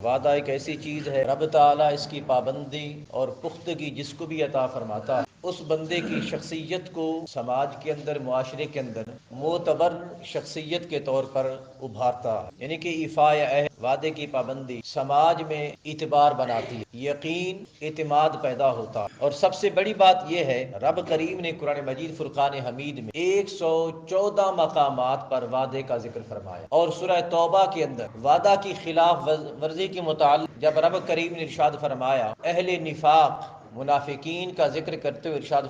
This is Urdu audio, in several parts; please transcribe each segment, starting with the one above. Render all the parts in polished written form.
وعدہ ایک ایسی چیز ہے رب تعالیٰ اس کی پابندی اور پختگی جس کو بھی عطا فرماتا ہے اس بندے کی شخصیت کو سماج کے اندر معاشرے کے اندر معتبر شخصیت کے طور پر ابھارتا ہے، یعنی کہ ایفاء عہد وعدے کی پابندی سماج میں اعتبار بناتی ہے، یقین اعتماد پیدا ہوتا ہے۔ اور سب سے بڑی بات یہ ہے رب کریم نے قرآن مجید فرقان حمید میں 114 مقامات پر وعدے کا ذکر فرمایا، اور سورہ توبہ کے اندر وعدہ کی خلاف ورزی کے متعلق جب رب کریم نے ارشاد فرمایا اہل نفاق منافقین کا ذکر کرتے ہوئے ارشاد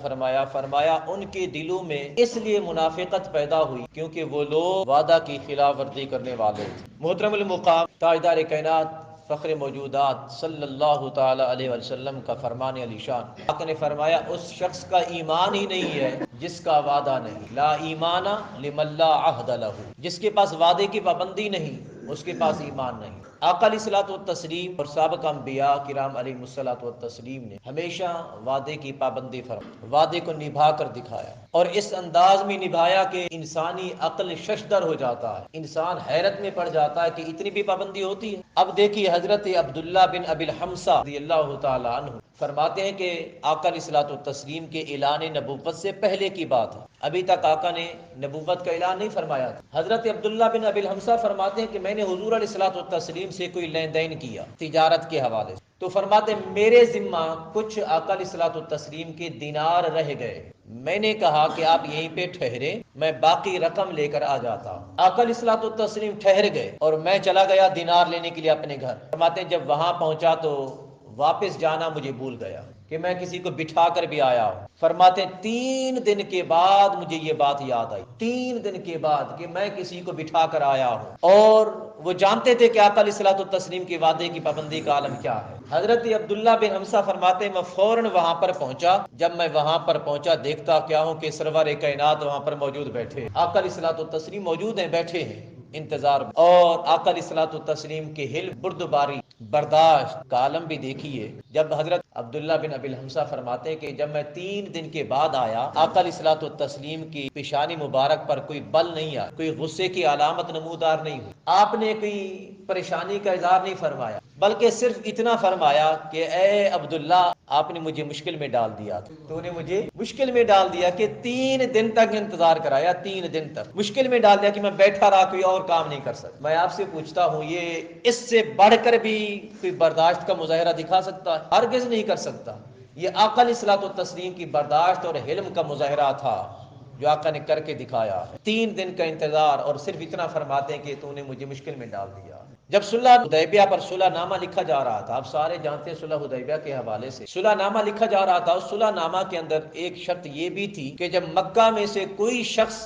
فرمایا ان کے دلوں میں اس لیے منافقت پیدا ہوئی کیونکہ وہ لوگ وعدہ کی خلاف ورزی کرنے والے تھے۔ محترم المقام تاجدار کائنات فخر موجودات صلی اللہ تعالی علیہ وسلم کا فرمان علی شان آقا نے فرمایا اس شخص کا ایمان ہی نہیں ہے جس کا وعدہ نہیں، لا ایمان لمن لا عہد لہ، جس کے پاس وعدے کی پابندی نہیں اس کے پاس ایمان نہیں۔ آقا علیہ الصلوۃ والتسلیم اور سابق انبیاء کرام علیہم الصلوۃ والتسلیم نے ہمیشہ وعدے کی پابندی فرمائی، وعدے کو نبھا کر دکھایا، اور اس انداز میں نبھایا کہ انسانی عقل ششدر ہو جاتا ہے، انسان حیرت میں پڑ جاتا ہے کہ اتنی بھی پابندی ہوتی ہے۔ اب دیکھیے حضرت عبداللہ بن ابی الحمصہ رضی اللہ تعالی عنہ فرماتے ہیں کہ آقا علیہ الصلوۃ والتسلیم کے اعلان نبوت سے پہلے کی بات ہے، ابھی تک آقا نے نبوت کا اعلان نہیں فرمایا تھا۔ حضرت عبداللہ بن ابی الحمصہ فرماتے ہیں کہ میں نے حضور علیہ الصلوۃ والتسلیم سے کوئی لین دین کیا تجارت کے حوالے سے، تو فرماتے ہیں میرے ذمہ کچھ آقا علیہ الصلوۃ والتسلیم کے دینار رہ گئے، میں نے کہا کہ آپ یہیں پہ ٹھہرے میں باقی رقم لے کر آ جاتا ہوں۔ آقا علیہ الصلوۃ والتسلیم ٹھہر گئے اور میں چلا گیا دینار لینے کے لیے اپنے گھر۔ فرماتے ہیں جب وہاں پہنچا تو واپس جانا مجھے بھول گیا کہ میں کسی کو بٹھا کر بھی آیا ہوں۔ فرماتے ہیں 3 دن کے بعد مجھے یہ بات یاد آئی، 3 دن کے بعد کہ میں کسی کو بٹھا کر آیا ہوں، اور وہ جانتے تھے کہ آقا علیہ الصلوۃ والتسلیم کے وعدے کی پابندی کا عالم کیا ہے۔ حضرت عبداللہ بن حمزہ فرماتے ہیں میں فوراً وہاں پر پہنچا، جب میں وہاں پر پہنچا دیکھتا کیا ہوں کہ سرور کائنات وہاں پر موجود بیٹھے، آقا علیہ الصلوۃ والتسلیم موجود ہیں، بیٹھے ہیں انتظار میں، اور آقا علیہ الصلوۃ والتسلیم کے حلم بردباری برداشت کا عالم بھی دیکھیے۔ جب حضرت عبداللہ بن ابی الحمصہ فرماتے ہیں کہ جب میں 3 دن کے بعد آیا آقا علیہ الصلوۃ والتسلیم کی پیشانی مبارک پر کوئی بل نہیں آیا، کوئی غصے کی علامت نمودار نہیں ہوئی، آپ نے کوئی پریشانی کا اظہار نہیں فرمایا، بلکہ صرف اتنا فرمایا کہ اے عبداللہ آپ نے مجھے مشکل میں ڈال دیا، تو نے مجھے مشکل میں ڈال دیا کہ 3 دن تک انتظار کرایا، 3 دن تک مشکل میں ڈال دیا کہ میں بیٹھا رہا، کوئی اور کام نہیں کر سکتا۔ میں آپ سے پوچھتا ہوں یہ اس سے بڑھ کر بھی کوئی برداشت کا مظاہرہ دکھا سکتا ہے؟ ہرگز نہیں کر سکتا۔ یہ آقا علیہ الصلوۃ والتسلیم کی برداشت اور حلم کا مظاہرہ تھا جو آقا نے کر کے دکھایا۔ 3 دن کا انتظار، اور صرف اتنا فرماتے ہیں کہ تو نے مجھے مشکل میں ڈال دیا۔ جب صلح حدیبیہ پر صلح نامہ لکھا جا رہا تھا، آپ سارے جانتے ہیں صلح حدیبیہ کے حوالے سے صلح نامہ لکھا جا رہا تھا، اس صلح نامہ کے اندر ایک شرط یہ بھی تھی کہ جب مکہ میں سے کوئی شخص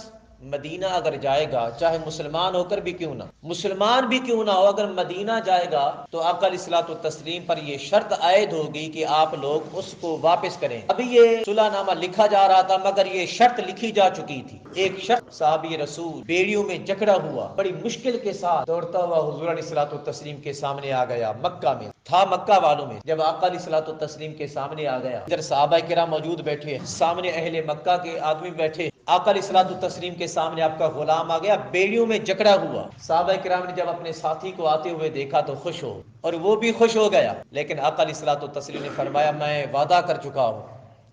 مدینہ اگر جائے گا، چاہے مسلمان ہو کر بھی کیوں نہ، مسلمان بھی کیوں نہ ہو، اگر مدینہ جائے گا تو آقا علیہ الصلوۃ والتسلیم پر یہ شرط عائد ہوگی کہ آپ لوگ اس کو واپس کریں۔ ابھی یہ صلح نامہ لکھا جا رہا تھا مگر یہ شرط لکھی جا چکی تھی۔ ایک شخص صحابی رسول بیڑیوں میں جکڑا ہوا بڑی مشکل کے ساتھ دوڑتا ہوا حضور علیہ الصلوۃ والتسلیم کے سامنے آ گیا، مکہ میں تھا، مکہ والوں میں جب آقا علیہ الصلوۃ والتسلیم کے سامنے آ گیا، ادھر صحابہ کرام موجود بیٹھے، سامنے اہل مکہ کے آدمی بیٹھے، آقا علیہ الصلوۃ والتسلیم کے سامنے آپ کا غلام آ گیا بیڑیوں میں جکڑا ہوا۔ صحابہ کرام نے جب اپنے ساتھی کو آتے ہوئے دیکھا تو خوش ہو، اور وہ بھی خوش ہو گیا، لیکن آقا علیہ الصلوۃ والتسلیم نے فرمایا میں وعدہ کر چکا ہوں،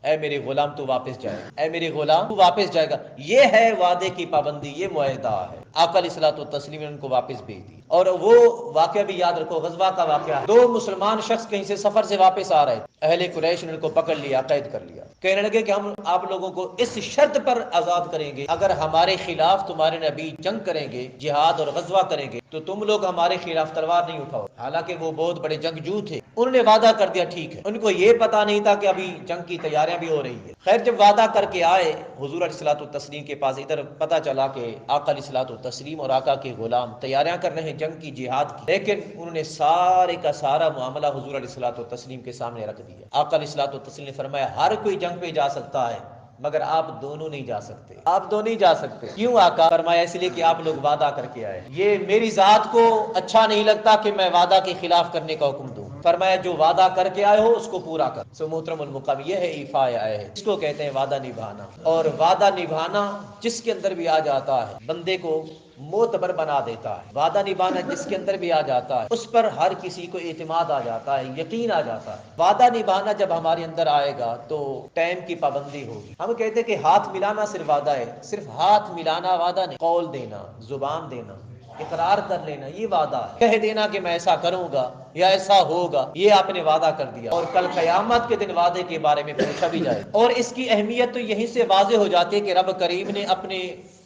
اے میرے غلام تو واپس جائے، اے میرے غلام تو واپس جائے گا۔ یہ ہے وعدے کی پابندی، یہ معاہدہ ہے۔ آقا علیہ الصلوۃ والتسلیم نے ان کو واپس بھیج دی، اور وہ واقعہ بھی یاد رکھو، غزوہ کا واقعہ ہے، 2 مسلمان شخص کہیں سے سفر سے واپس آ رہے تھے، اہل قریش نے ان کو پکڑ لیا، قید کر لیا، کہنے لگے کہ ہم آپ لوگوں کو اس شرط پر آزاد کریں گے اگر ہمارے خلاف تمہارے نبی جنگ کریں گے، جہاد اور غزوہ کریں گے تو تم لوگ ہمارے خلاف تلوار نہیں اٹھاؤ۔ حالانکہ وہ بہت بڑے جنگجو تھے، انہوں نے وعدہ کر دیا ٹھیک ہے، ان کو یہ پتا نہیں تھا کہ ابھی جنگ کی تیاریاں بھی ہو رہی ہیں۔ خیر جب وعدہ کر کے آئے حضور علیہ الصلوۃ والتسلیم کے پاس، ادھر پتا چلا کہ آقا علیہ الصلوۃ والتسلیم اور آقا کے غلام تیاریاں کر رہے ہیں جنگ کی، جہاد کی، لیکن انہوں نے سارے کا سارا معاملہ حضور علیہ الصلوۃ والتسلیم کے سامنے رکھ دیا۔ آقا علیہ الصلوۃ والتسلیم نے فرمایا ہر کوئی جنگ پہ جا سکتا ہے مگر آپ دونوں نہیں جا سکتے، آپ دونوں نہیں جا سکتے۔ کیوں آقا؟ فرمایا اس لیے کہ آپ لوگ وعدہ کر کے آئے، یہ میری ذات کو اچھا نہیں لگتا کہ میں وعدہ کے خلاف کرنے کا حکم دوں، فرمایا جو وعدہ کر کے آئے ہو اس کو پورا کر. سو محترم المقام یہ ہے ایفاء عہد، اس کو کہتے ہیں وعدہ نبھانا. اور وعدہ نبھانا جس کے اندر بھی آ جاتا ہے بندے کو معتبر بنا دیتا ہے. وعدہ نبھانا جس کے اندر بھی آ جاتا ہے اس پر ہر کسی کو اعتماد آ جاتا ہے، یقین آ جاتا ہے. وعدہ نبھانا جب ہمارے اندر آئے گا تو ٹائم کی پابندی ہوگی. ہم کہتے ہیں کہ ہاتھ ملانا صرف وعدہ ہے، صرف ہاتھ ملانا وعدہ نہیں. قول دینا، زبان دینا، اقرار کر لینا یہ وعدہ ہے. کہہ دینا کہ میں ایسا کروں گا یا ایسا ہوگا، یہ آپ نے وعدہ کر دیا اور کل قیامت کے دن وعدے کے بارے میں پوچھا بھی جائے. اور اس کی اہمیت تو یہیں سے واضح ہو جاتی ہے کہ رب کریم نے اپنے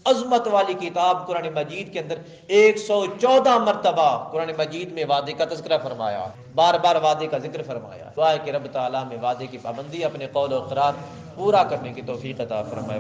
عظمت والی کتاب قرآن مجید کے اندر 114 مرتبہ قرآن مجید میں وعدے کا تذکرہ فرمایا، بار بار وعدے کا ذکر فرمایا. دعا ہے کہ رب تعالیٰ میں وعدے کی پابندی، اپنے قول و اقرار پورا کرنے کی توفیق عطا فرمائے.